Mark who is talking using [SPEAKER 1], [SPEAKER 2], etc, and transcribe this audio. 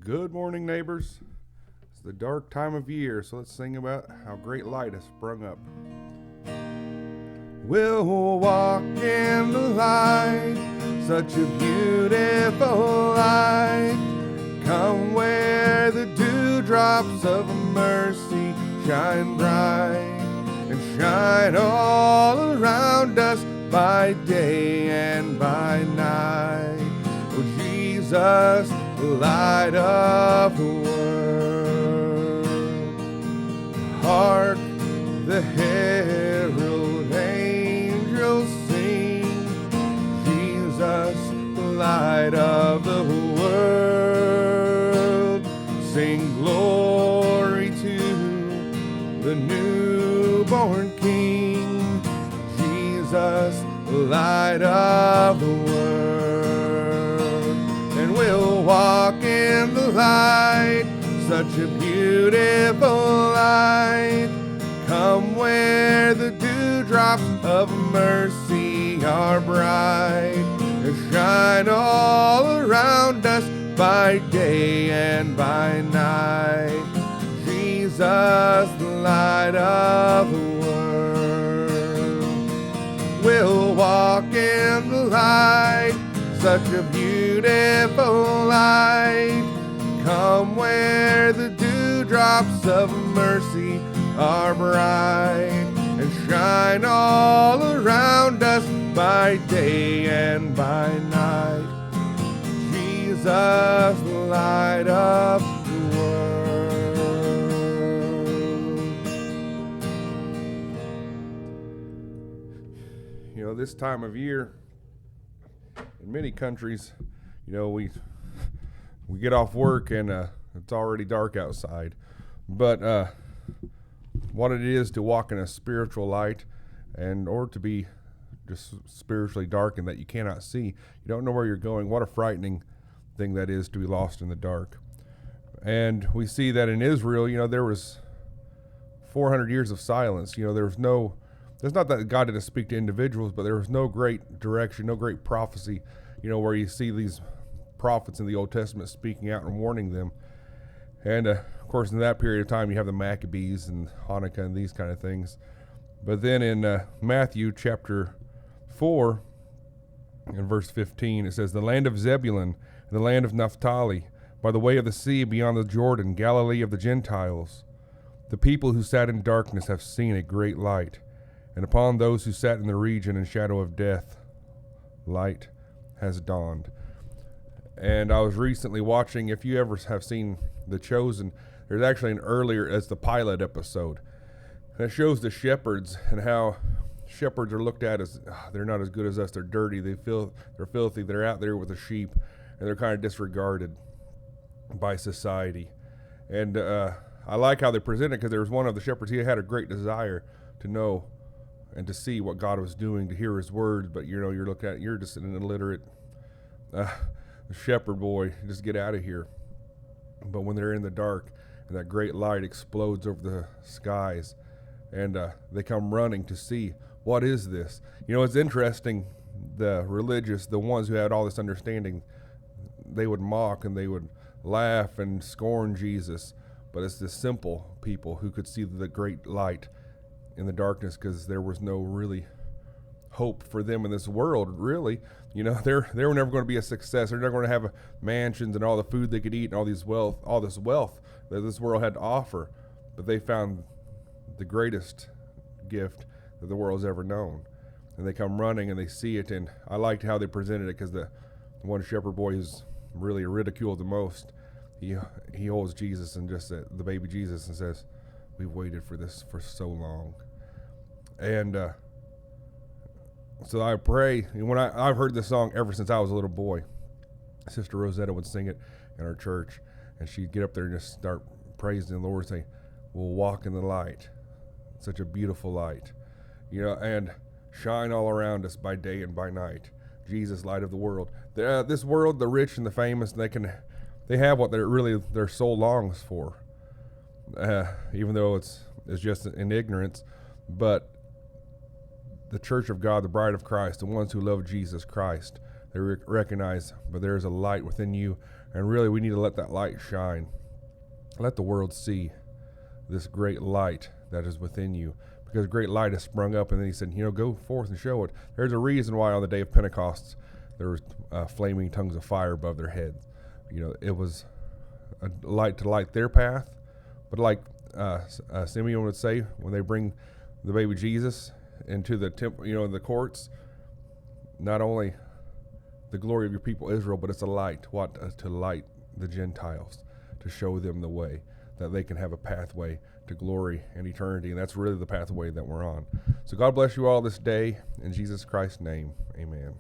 [SPEAKER 1] Good morning, neighbors. It's the dark time of year, so let's sing about how great light has sprung up. We'll walk in the light, such a beautiful light. Come where the dewdrops of mercy shine bright, and shine all around us by day and by night. Oh, Jesus, the light of the world. Hark, the herald angels sing, Jesus, the light of the world. Sing glory to the newborn King, Jesus, the light of the world. And we'll walk in the light, such a beautiful light. Come where the dewdrops of mercy are bright, and shine all around us by day and by night. Jesus, the light of the world. We'll walk in the light, such a beautiful light. Come where the dewdrops of mercy are bright, and shine all around us by day and by night. Jesus, the light of the world. You know, this time of year, in many countries, you know, we get off work and it's already dark outside. But what it is to walk in a spiritual light, and or to be just spiritually darkened that you cannot see, you don't know where you're going. What a frightening thing that is, to be lost in the dark. And we see that in Israel, you know, there was 400 years of silence. You know, there's not that God didn't speak to individuals, but there was no great direction, no great prophecy, you know, where you see these prophets in the Old Testament speaking out and warning them. And of course, in that period of time, you have the Maccabees and Hanukkah and these kind of things. But then in Matthew chapter 4, in verse 15, it says, "The land of Zebulun and the land of Naphtali, by the way of the sea beyond the Jordan, Galilee of the Gentiles. The people who sat in darkness have seen a great light, and upon those who sat in the region and shadow of death, light has dawned." And I was recently watching, if you ever have seen The Chosen, there's actually an earlier, it's the pilot episode. And it shows the shepherds and how shepherds are looked at as, they're not as good as us, they're dirty, they're filthy, they're out there with the sheep, and they're kind of disregarded by society. And I like how they present it, because there was one of the shepherds, he had a great desire to know and to see what God was doing, to hear his words, but you know, you're looking at, you're just an illiterate shepherd boy, just get out of here. But when they're in the dark and that great light explodes over the skies, and they come running to see, what is this? You know, it's interesting, the religious, the ones who had all this understanding, they would mock and they would laugh and scorn Jesus. But it's the simple people who could see the great light in the darkness, because there was no really hope for them in this world, really. You know, they were never going to be a success. They're never going to have mansions and all the food they could eat and all this wealth that this world had to offer. But they found the greatest gift that the world's ever known. And they come running and they see it. And I liked how they presented it, because the one shepherd boy who's really ridiculed the most, he holds Jesus and just the baby Jesus, and says, "We've waited for this for so long." And so I pray, and when I've heard this song ever since I was a little boy. Sister Rosetta would sing it in our church, and she'd get up there and just start praising the Lord, say, "We'll walk in the light, such a beautiful light, you know, and shine all around us by day and by night. Jesus, light of the world." This world, the rich and the famous, they have what their soul longs for, even though it's just in ignorance. But the church of God, the bride of Christ, the ones who love Jesus Christ, they recognize, but there is a light within you, And really, we need to let that light shine. Let the world see this great light that is within you, because great light has sprung up. And then he said, go forth and show it. There's a reason why on the day of Pentecost there was flaming tongues of fire above their heads. It was a light to light their path. But like Simeon would say, when they bring the baby Jesus into the temple, the courts, not only the glory of your people Israel, but it's a light. What? To light the Gentiles, to show them the way, that they can have a pathway to glory and eternity. And that's really the pathway that we're on. So God bless you all this day. In Jesus Christ's name, amen.